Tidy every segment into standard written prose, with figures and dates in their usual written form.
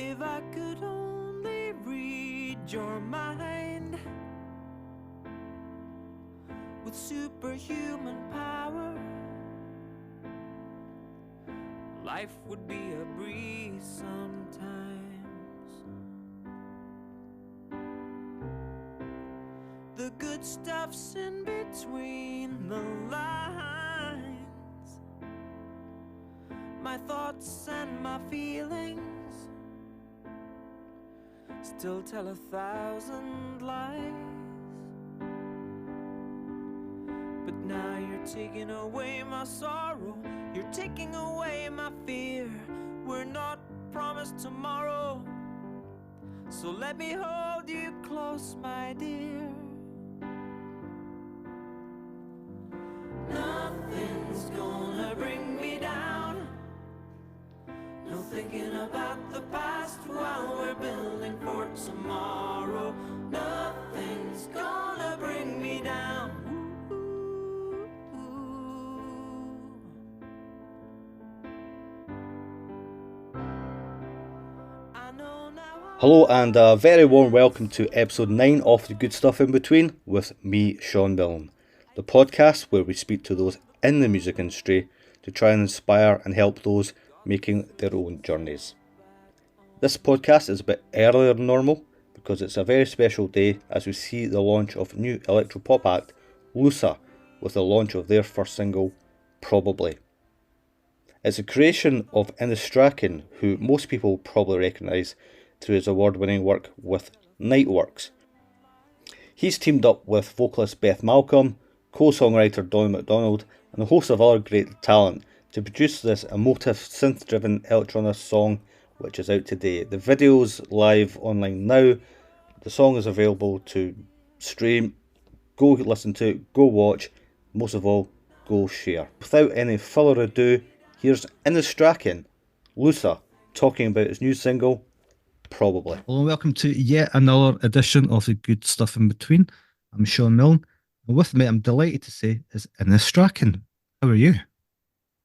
If I could only read your mind with superhuman power, life would be a breeze sometimes. The good stuff's in between the lines. My thoughts and my feelings still tell 1,000 lies. But now you're taking away my sorrow, you're taking away my fear. We're not promised tomorrow, so let me hold you close, my dear. Nothing's gonna bring me down. No thinking about the past while we're building for tomorrow. Nothing's gonna bring me down. Hello and a very warm welcome to episode 9 of The Good Stuff In Between with me, Shaun Milne, the podcast where we speak to those in the music industry to try and inspire and help those making their own journeys. This podcast is a bit earlier than normal because it's a very special day as we see the launch of new electro-pop act Lusa with the launch of their first single, Probably. It's a creation of Strachan, who most people probably recognise through his award-winning work with Niteworks. He's teamed up with vocalist Beth Malcolm, co-songwriter Donald Macdonald and a host of other great talent to produce this emotive synth-driven electronic song which is out today. The video's live online now, the song is available to stream, go listen to it, go watch, most of all, go share. Without any further ado, here's Strachan, Lusa, talking about his new single, Probably. Hello and welcome to yet another edition of The Good Stuff In Between. I'm Shaun Milne, and with me, I'm delighted to say, is Strachan. How are you?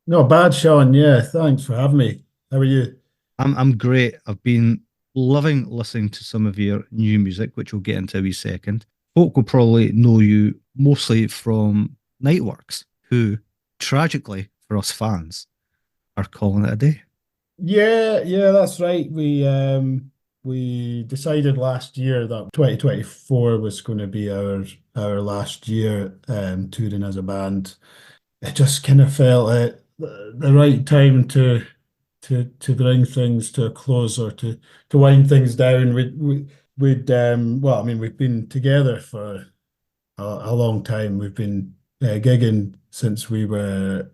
Not bad, Shaun. Yeah, thanks for having me. How are you? I'm great. I've been loving listening to some of your new music, which we'll get into a wee second. Folk will probably know you mostly from Niteworks, who, tragically for us fans, are calling it a day. Yeah, that's right. We decided last year that 2024 was going to be our last year touring as a band. It just kind of felt at the right time to bring things to a close or to wind things down. We'd we've been together for a long time. We've been gigging since we were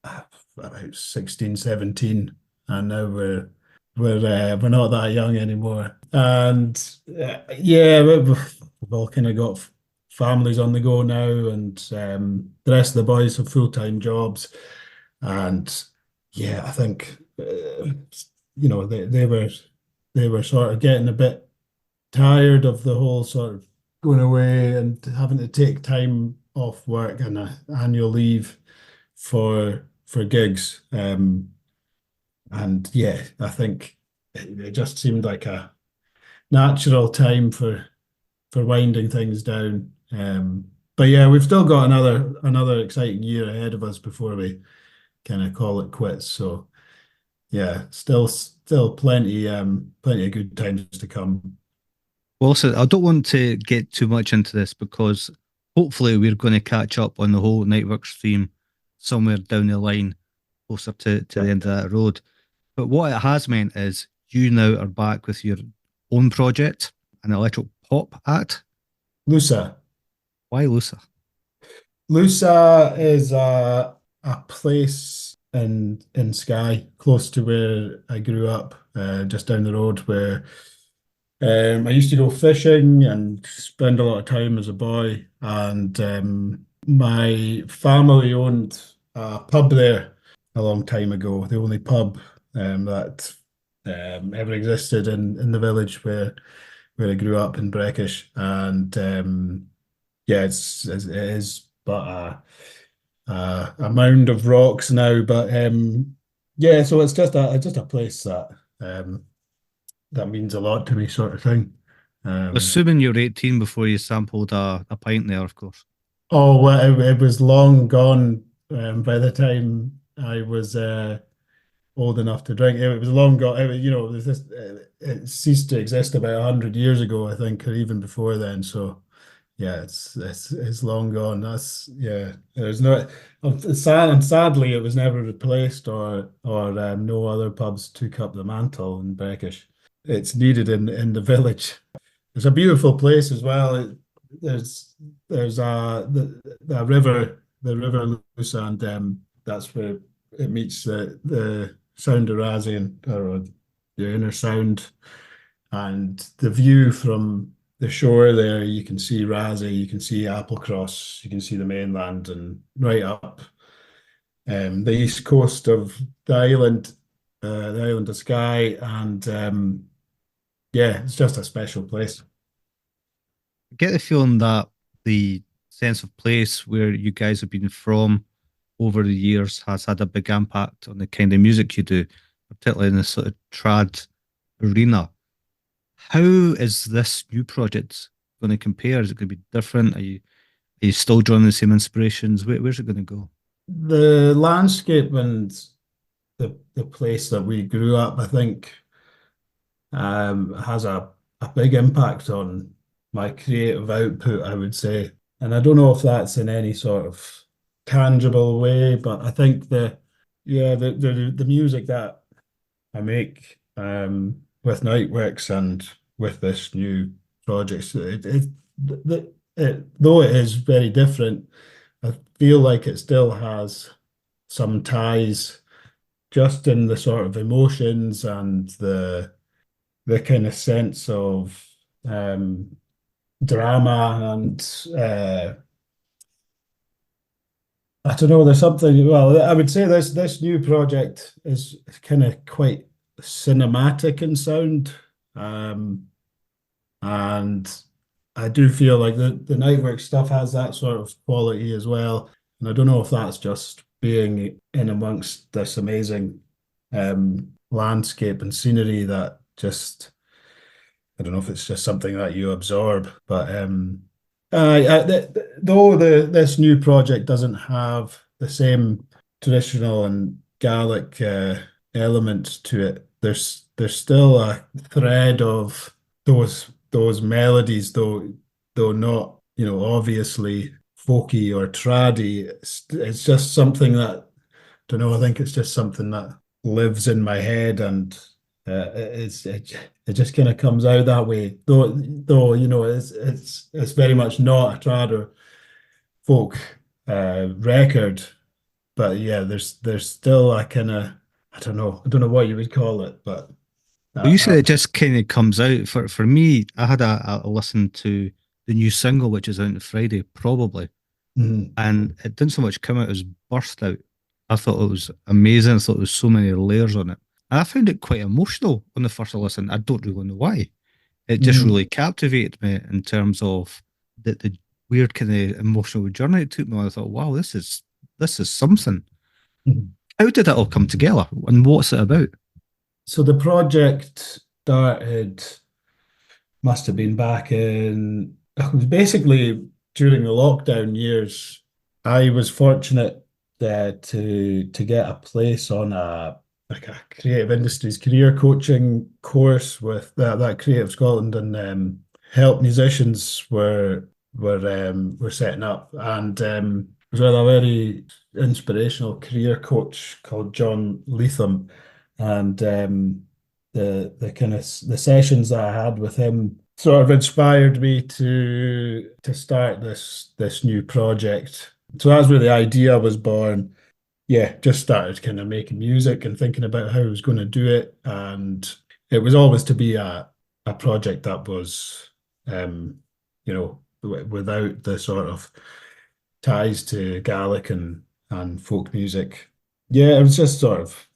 about 16, 17. And now we're not that young anymore, and we've all kind of got families on the go now, and the rest of the boys have full-time jobs, and I think they were sort of getting a bit tired of the whole sort of going away and having to take time off work and annual leave for gigs. And I think it just seemed like a natural time for winding things down. But we've still got another exciting year ahead of us before we kind of call it quits. So still plenty of good times to come. Well, so I don't want to get too much into this because hopefully we're going to catch up on the whole Niteworks theme somewhere down the line, closer to the end of that road. But what it has meant is you now are back with your own project, an electro-pop act. Lusa. Why Lusa? Lusa is a place in Skye, close to where I grew up, just down the road, where I used to go fishing and spend a lot of time as a boy. And my family owned a pub there a long time ago, the only pub that ever existed in the village where I grew up in Breckish, and it is but a mound of rocks now. But so it's just a place that means a lot to me, sort of thing. Assuming you're 18 before you sampled a pint there, of course. Oh, well, it was long gone by the time I was old enough to drink. It was long gone. It was just, it ceased to exist about 100 years ago, I think, or even before then. So, yeah, it's long gone. There's no, and sadly, it was never replaced, or no other pubs took up the mantle in Beckish. It's needed in the village. It's a beautiful place as well. There's the river, Lusa, and that's where it meets the Sound of Raasay, or the inner sound, and the view from the shore there. You can see Raasay, you can see Applecross, you can see the mainland, and right up the east coast of the island of Skye, and yeah, it's just a special place. I get the feeling that the sense of place where you guys have been from over the years has had a big impact on the kind of music you do, particularly in the sort of trad arena. How is this new project going to compare? Is it going to be different? Are you still drawing the same inspirations? Where's it going to go? The landscape and the place that we grew up, I think, has a big impact on my creative output, I would say. And I don't know if that's in any sort of tangible way, but I think the music that I make with Niteworks and with this new project, though it is very different, I feel like it still has some ties just in the sort of emotions and the kind of sense of drama, and I don't know, there's something, well, I would say this new project is kind of quite cinematic in sound, and I do feel like the Niteworks stuff has that sort of quality as well, and I don't know if that's just being in amongst this amazing landscape and scenery that just, I don't know if it's just something that you absorb, but though this new project doesn't have the same traditional and Gaelic elements to it, there's still a thread of those melodies, though not, obviously folky or traddy. It's just something that, I don't know, I think it's just something that lives in my head, and it just kind of comes out that way. Though it's very much not a trad or folk record, but yeah, there's still a kind of, I don't know what you would call it, but Well, you said it just kind of comes out. For me, I had a listen to the new single, which is out on Friday, probably, and it didn't so much come out as burst out. I thought it was amazing. I thought there was so many layers on it. And I found it quite emotional on the first listen. I don't really know why. It just really captivated me in terms of the weird kind of emotional journey it took me on. I thought, wow, this is something. How did it all come together, and what's it about? So the project started, must have been back in, it was basically during the lockdown years. I was fortunate to get a place on a creative industries career coaching course with that Creative Scotland, and help musicians were setting up, and was with a very inspirational career coach called John Leatham, and the kind of the sessions that I had with him sort of inspired me to start this new project. So that's where the idea was born. Yeah, just started kind of making music and thinking about how I was going to do it, and it was always to be a project that was, without the sort of ties to Gaelic and folk music. Yeah, it was just sort of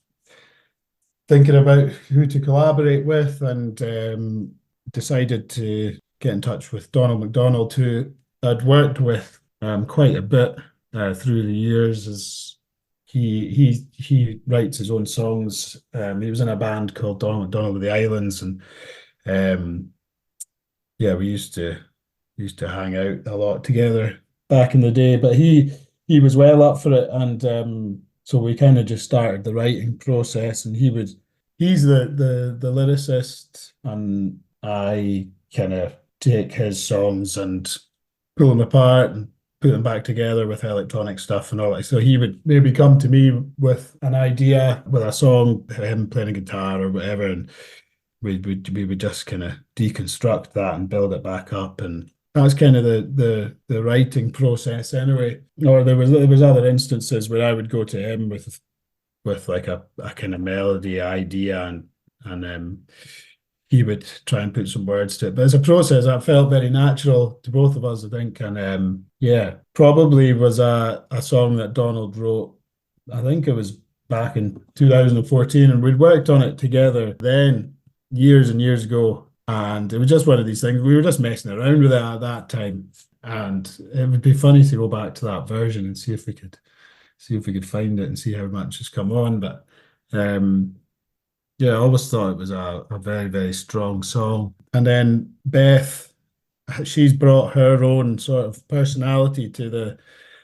thinking about who to collaborate with, and decided to get in touch with Donald Macdonald, who I'd worked with quite a bit through the years, as he writes his own songs. He was in a band called Donald Macdonald with the IInnes, and yeah, we used to hang out a lot together back in the day. But he was well up for it, and so we kind of just started the writing process, and he's the lyricist, and I kind of take his songs and pull them apart and put them back together with electronic stuff and all that. So he would maybe come to me with an idea, with a song, him playing a guitar or whatever, and we would just kind of deconstruct that and build it back up. And that's kind of the writing process anyway. Or there was other instances where I would go to him with like a kind of melody idea, and he would try and put some words to it. But as a process, that felt very natural to both of us, I think. And yeah, probably was a song that Donald wrote. I think it was back in 2014, and we'd worked on it together then, years and years ago. And it was just one of these things. We were just messing around with it at that time. And it would be funny to go back to that version and see if we could find it and see how much has come on. But yeah, I always thought it was a very, very strong song. And then Beth, she's brought her own sort of personality to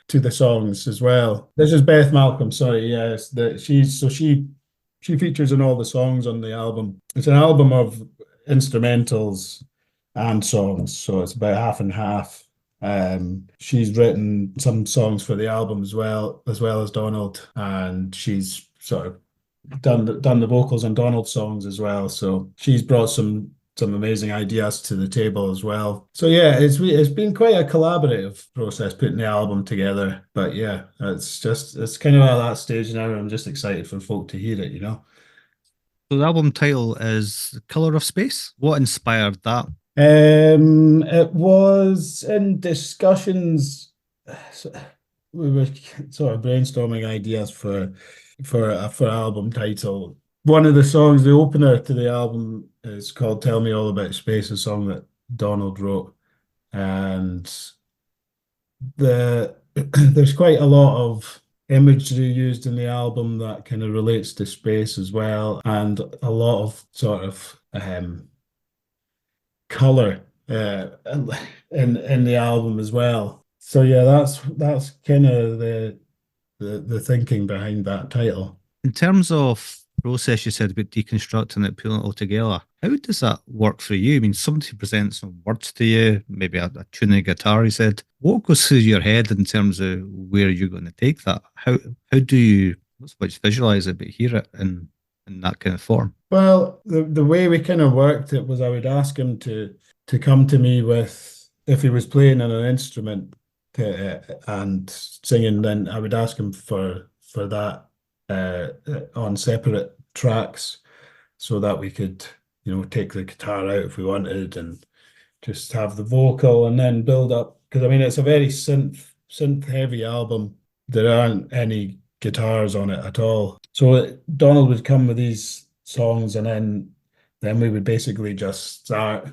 the songs as well. This is Beth Malcolm, sorry, yes. She features in all the songs on the album. It's an album of instrumentals and songs, so it's about half and half. She's written some songs for the album as well as Donald, and she's sort of done the vocals on Donald's songs as well. So she's brought some amazing ideas to the table as well. So yeah, it's been quite a collaborative process putting the album together. But yeah, it's kind of at that stage now. I'm just excited for folk to hear it, So the album title is Colour of Space. What inspired that? It was in discussions. We were sort of brainstorming ideas for album title. One of the songs, the opener to the album, is called "Tell Me All About Space," a song that Donald wrote, and there's quite a lot of imagery used in the album that kind of relates to space as well, and a lot of sort of color in the album as well. So yeah, that's kind of the thinking behind that title. In terms of process, you said about deconstructing it, pulling it all together. How does that work for you? I mean, somebody presents some words to you, maybe a tune on a guitar, he said. What goes through your head in terms of where you're going to take that? How do you not so much visualize it, but hear it in that kind of form? Well, the way we kind of worked it was I would ask him to come to me with, if he was playing on an instrument and singing, then I would ask him for that on separate tracks, so that we could, take the guitar out if we wanted and just have the vocal and then build up. Because I mean, it's a very synth heavy album. There aren't any guitars on it at all. So Donald would come with these songs, and then we would basically just start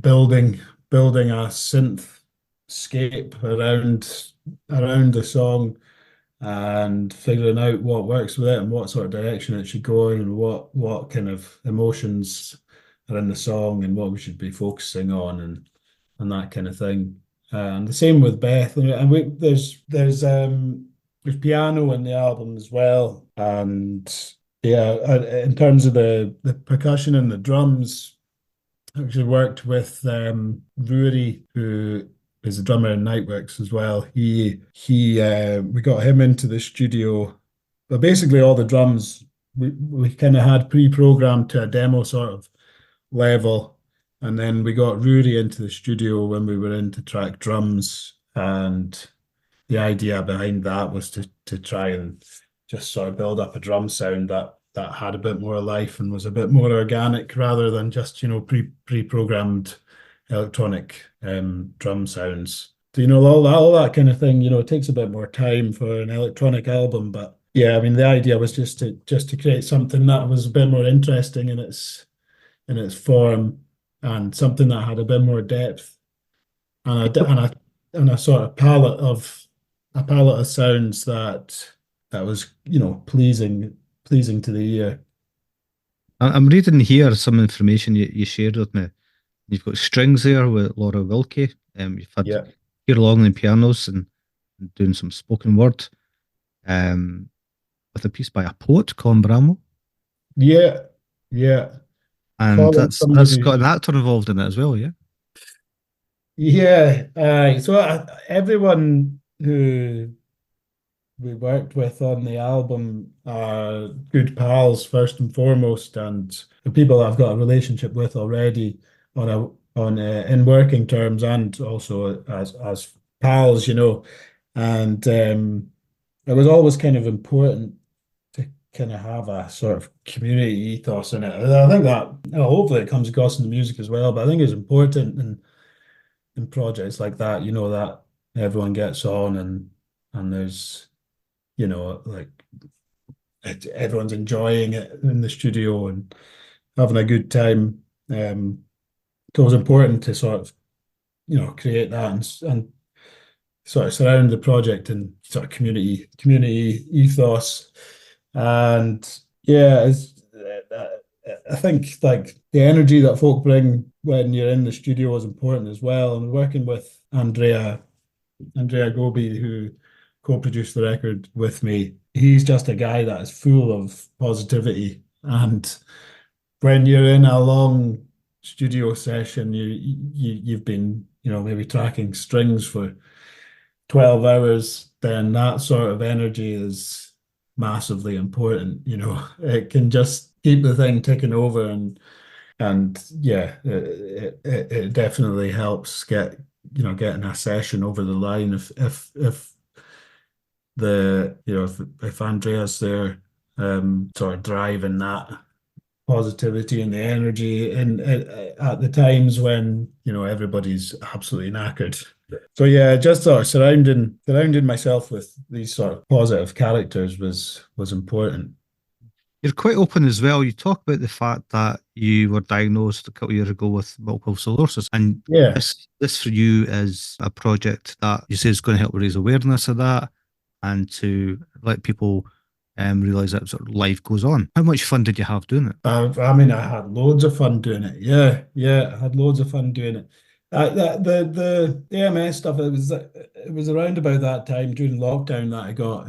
building a synth scape around the song, and figuring out what works with it and what sort of direction it should go in, and what kind of emotions are in the song and what we should be focusing on, and that kind of thing. And the same with Beth. And there's piano in the album as well. And yeah, in terms of the percussion and the drums, I actually worked with Ruairidh, who is a drummer in Niteworks as well. We got him into the studio, but basically all the drums we kind of had pre-programmed to a demo sort of level, and then we got Ruairidh into the studio when we were in to track drums, and the idea behind that was to try and just sort of build up a drum sound that had a bit more life and was a bit more organic, rather than just pre-programmed electronic drum sounds. So, all that kind of thing, it takes a bit more time for an electronic album. But yeah, I mean, the idea was just to create something that was a bit more interesting in its form, and something that had a bit more depth, and a sort of palette of sounds that was, you know, pleasing to the ear. I'm reading here some information you shared with me. You've got strings there with Laura Wilkie. You've had Yeah, Keir Long on pianos and doing some spoken word. With a piece by a poet, Colin Bramwell. yeah, yeah. And Colin, that's got somebody, an actor involved in it as well, yeah? yeah. So everyone who we worked with on the album are good pals first and foremost, and the people I've got a relationship with already on in working terms and also as pals, you know. And it was always kind of important to kind of have a sort of community ethos in it. And I think that, you know, hopefully it comes across in the music as well, but I think it's important in projects like that, you know, that everyone gets on and there's, you know, like everyone's enjoying it in the studio and having a good time. So it was important to sort of, you know, create that and sort of surround the project in sort of community ethos. And yeah, I think like the energy that folk bring when you're in the studio is important as well. And working with Andrea Gobi, who co-produced the record with me, he's just a guy that is full of positivity. And when you're in a long studio session, you've been, you know, maybe tracking strings for 12 hours, then that sort of energy is massively important. You know, it can just keep the thing ticking over and yeah, it definitely helps getting a session over the line if the you know if Andrea's there sort of driving that positivity and the energy and at the times when you know everybody's absolutely knackered. So yeah, just sort of surrounding myself with these sort of positive characters was important. You're quite open as well. You talk about the fact that you were diagnosed a couple of years ago with multiple sclerosis, and Yeah. this for you is a project that you say is going to help raise awareness of that and to let people realize that sort of life goes on. How much fun did you have doing it? I mean, I had loads of fun doing it. Yeah, I had loads of fun doing it. The AMS stuff, it was around about that time during lockdown that I got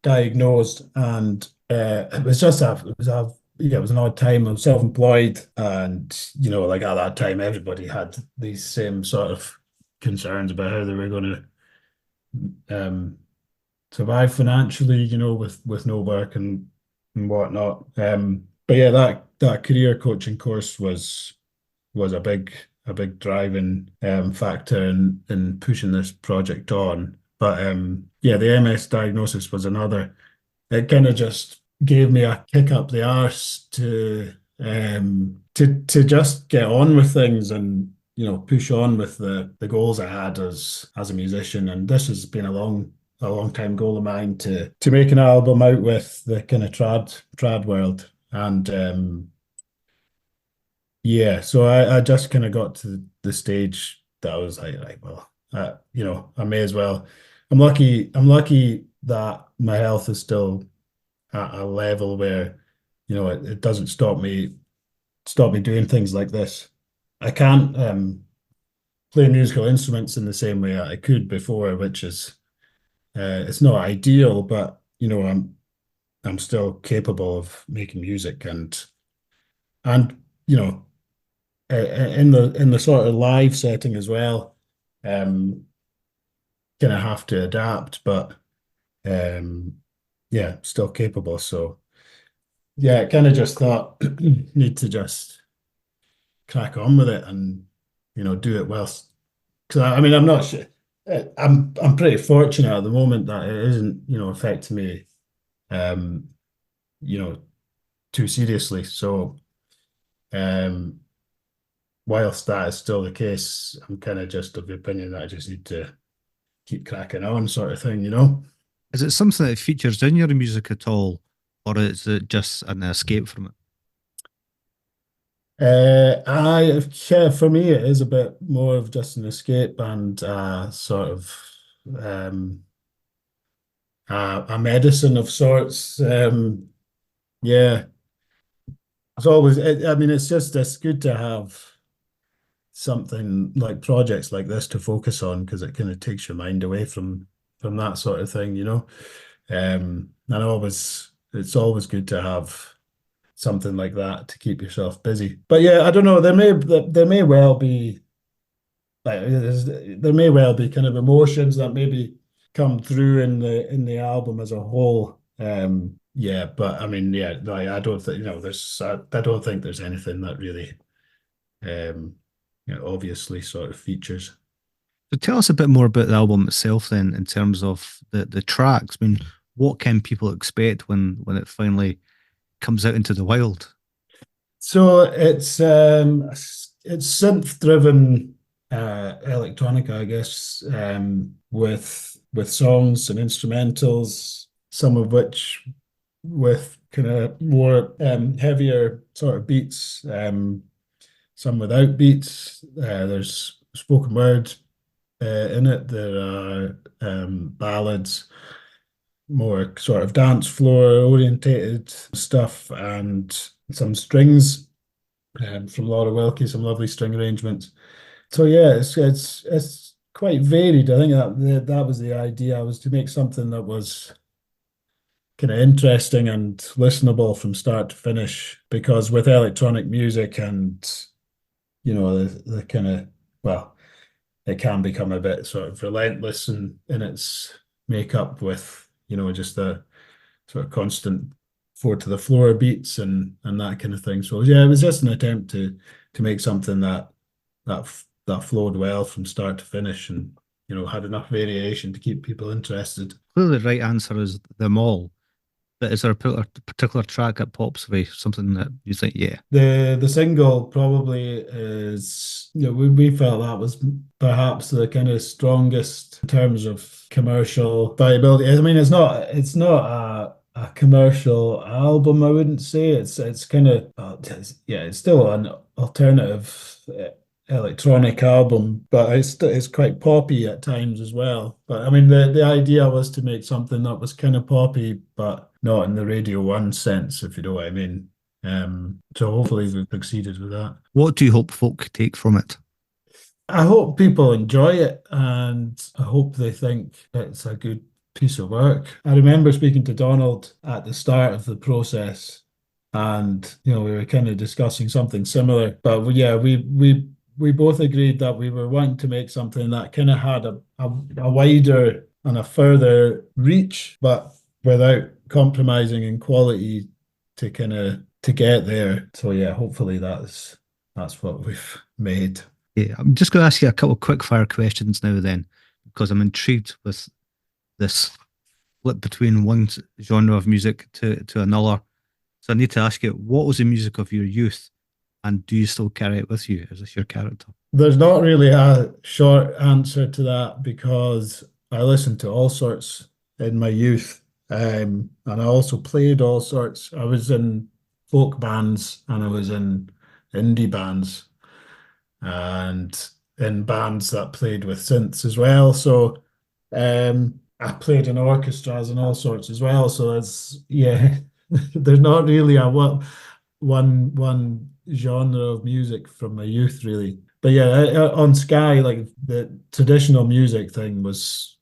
diagnosed, and it was just it was an odd time. I was self-employed, and you know, like at that time, everybody had these same sort of concerns about how they were going to survive financially, you know, with no work and whatnot. But yeah, that career coaching course was a big driving factor in pushing this project on. But yeah, the MS diagnosis was another. It kind of just gave me a kick up the arse to just get on with things and you know push on with the goals I had as a musician. And this has been a long time goal of mine to make an album out with the kind of trad world. And yeah, so I just kind of got to the stage that I was like well, you know, I may as well. I'm lucky that my health is still at a level where, you know, it doesn't stop me doing things like this. I can't play musical instruments in the same way I could before, which is it's not ideal, but you know, I'm still capable of making music and you know, in the sort of live setting as well, gonna have to adapt, but yeah, still capable. So yeah, kind of just thought need to just crack on with it and you know do it whilst. Because I mean, I'm not sure. I'm pretty fortunate at the moment that it isn't you know affecting me um you know too seriously. So um whilst that is still the case, I'm kind of just of the opinion that I just need to keep cracking on, sort of thing, you know. Is it something that features in your music at all, or is it just an escape from it? Yeah, for me, it is a bit more of just an escape and sort of um, a medicine of sorts. Yeah, it's always. I mean, it's good to have something like projects like this to focus on because it kind of takes your mind away from that sort of thing, you know. And it's always good to have something like that to keep yourself busy. But yeah, I don't know. There may well be there may well be kind of emotions that maybe come through in the album as a whole. Yeah, but I mean, yeah, like, I don't think I don't think there's anything that really obviously sort of features. So tell us a bit more about the album itself then, in terms of the tracks. I mean, what can people expect when it finally comes out into the wild? So it's synth driven electronica, I guess, with songs and instrumentals, some of which with kind of more heavier sort of beats, some without beats. There's spoken word in it. There are ballads, more sort of dance floor orientated stuff, and some strings from Laura Wilkie, some lovely string arrangements. So yeah, it's quite varied. I think that was the idea, was to make something that was kind of interesting and listenable from start to finish. Because with electronic music and the kind of, well, it can become a bit sort of relentless in its makeup with just the sort of constant four to the floor beats and that kind of thing. So yeah, it was just an attempt to make something that flowed well from start to finish, and had enough variation to keep people interested. Clearly, the right answer is them all. But is there a particular track that pops away, something that you think, yeah? The single probably is, we felt that was perhaps the kind of strongest in terms of commercial viability. I mean, it's not a commercial album, I wouldn't say. It's kind of, it's still an alternative electronic album, but it's quite poppy at times as well. But I mean, the idea was to make something that was kind of poppy, but not in the Radio 1 sense, if you know what I mean. So hopefully we've succeeded with that. What do you hope folk take from it? I hope people enjoy it, and I hope they think it's a good piece of work. I remember speaking to Donald at the start of the process, and we were kind of discussing something similar. But yeah, we both agreed that we were wanting to make something that kind of had a wider and a further reach, but without compromising in quality to get there. So yeah, hopefully that's what we've made. Yeah, I'm just going to ask you a couple of quick fire questions now then, because I'm intrigued with this flip between one genre of music to another. So I need to ask you, what was the music of your youth? And do you still carry it with you? Is this your character? There's not really a short answer to that, because I listened to all sorts in my youth. And I also played all sorts. I was in folk bands and I was in indie bands and in bands that played with synths as well. So I played in orchestras and all sorts as well. So there's not really a one genre of music from my youth, really. But yeah, on Sky, like, the traditional music thing was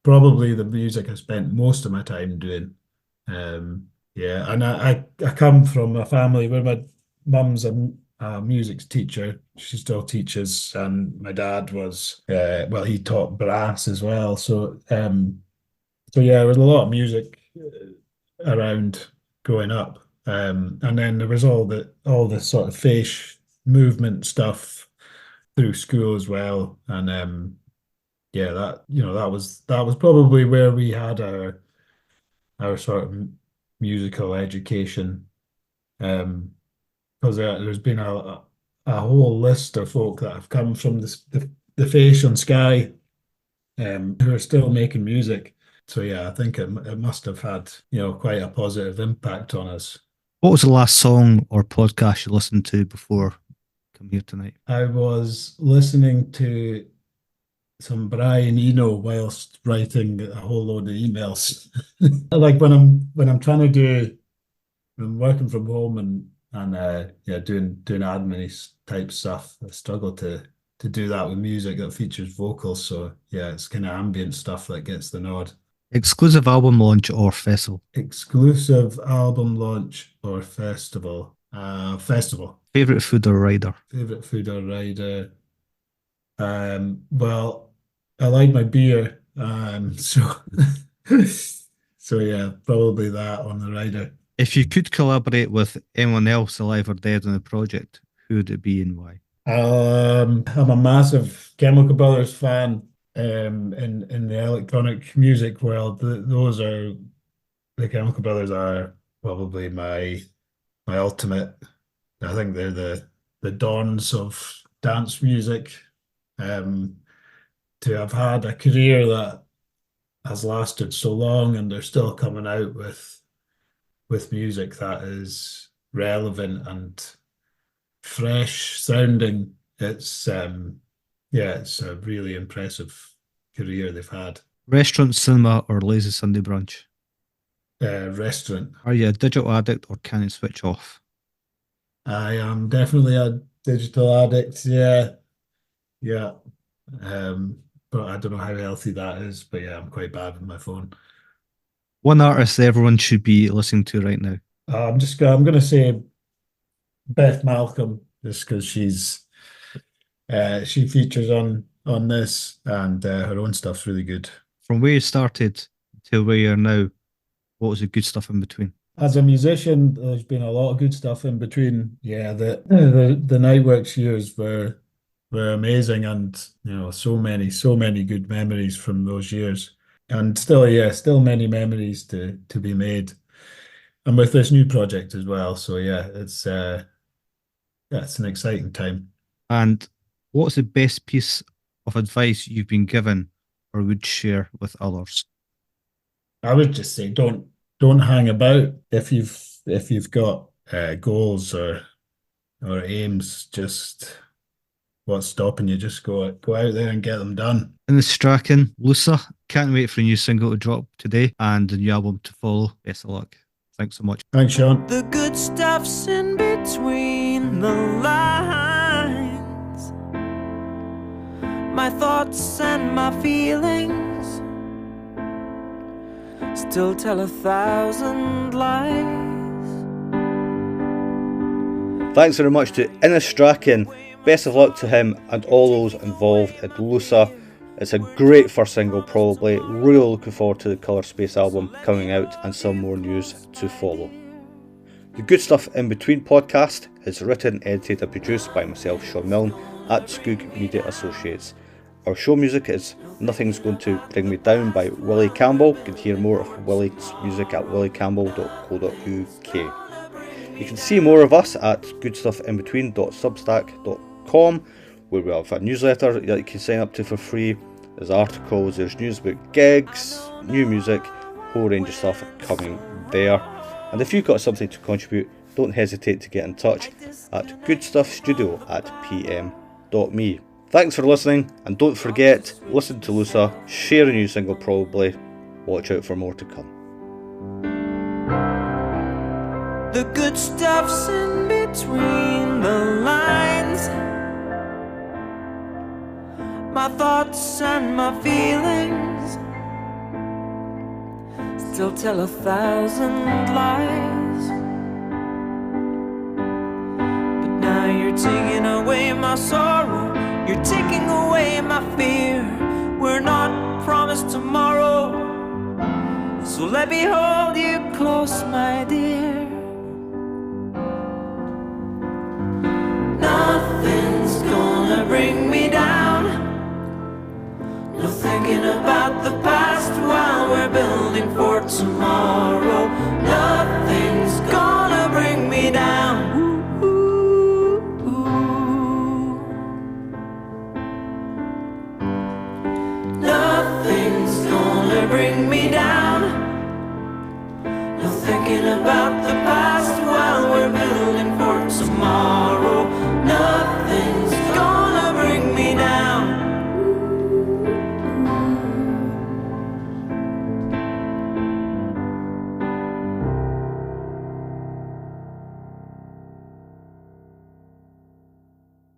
probably the music I spent most of my time doing. Yeah, and I come from a family where my mum's a music teacher. She still teaches, and my dad was he taught brass as well. So yeah, there was a lot of music around growing up. And then there was all the sort of face movement stuff through school as well. And yeah, that was probably where we had our sort of musical education. Because there's been a whole list of folk that have come from the face on Sky, who are still making music. So yeah, I think it must have had quite a positive impact on us. What was the last song or podcast you listened to before coming here tonight? I was listening to Brian Eno whilst writing a whole load of emails. Like when I'm trying to do, I'm working from home and yeah, doing admin type stuff. I struggle to do that with music that features vocals. So yeah, it's kind of ambient stuff that gets the nod. Exclusive album launch or festival? Exclusive album launch or festival? Festival. Favorite food or rider? Favorite food or rider? Well, I like my beer. So so yeah, probably that on the rider. If you could collaborate with anyone else alive or dead on the project, who would it be and why? I'm a massive Chemical Brothers fan. In the electronic music world, the Chemical Brothers are probably my ultimate. I think they're the dawns of dance music. To have had a career that has lasted so long and they're still coming out with music that is relevant and fresh sounding. It's it's a really impressive career they've had. Restaurant, cinema, or lazy Sunday brunch? Restaurant. Are you a digital addict or can you switch off? I am definitely a digital addict. Yeah. But I don't know how healthy that is. But yeah, I'm quite bad with my phone. One artist everyone should be listening to right now? I'm going to say Beth Malcolm, just because she features on this and her own stuff's really good. From where you started to where you are now, what was the good stuff in between? As a musician, there's been a lot of good stuff in between. Yeah, the Niteworks years were amazing, and so many good memories from those years, and still many memories to be made, and with this new project as well. So yeah, it's an exciting time. And what's the best piece of advice you've been given or would share with others? I would just say don't hang about. If you've got goals or aims, just what's stopping you? Just go out there and get them done. In the Strachan, Lusa, can't wait for a new single to drop today and a new album to follow. Best of luck. Thanks so much. Thanks, Shaun. The good stuff's in between the lines. My thoughts and my feelings still tell 1,000 lies. Thanks very much to IInnes Strachan. Best of luck to him and all those involved at Lusa. It's a great first single, probably. Really looking forward to the Colour Space album coming out and some more news to follow. The Good Stuff In Between podcast is written, edited and produced by myself, Shaun Milne, at Skog Media Associates. Our show music is Nothing's Going to Bring Me Down by Willie Campbell. You can hear more of Willie's music at williecampbell.co.uk. You can see more of us at goodstuffinbetween.substack.com, where we have a newsletter that you can sign up to for free. There's articles, there's news about gigs, new music, whole range of stuff coming there. And if you've got something to contribute, don't hesitate to get in touch at goodstuffstudio@pm.me. Thanks for listening, and don't forget, listen to Lusa, share a new single probably, watch out for more to come. The good stuff's in between the lines. My thoughts and my feelings still tell 1,000 lies. But now you're taking away my sorrow, you're taking away my fear. We're not promised tomorrow, so let me hold you close, my dear. Nothing's gonna bring me down. No thinking about the past while we're building for tomorrow.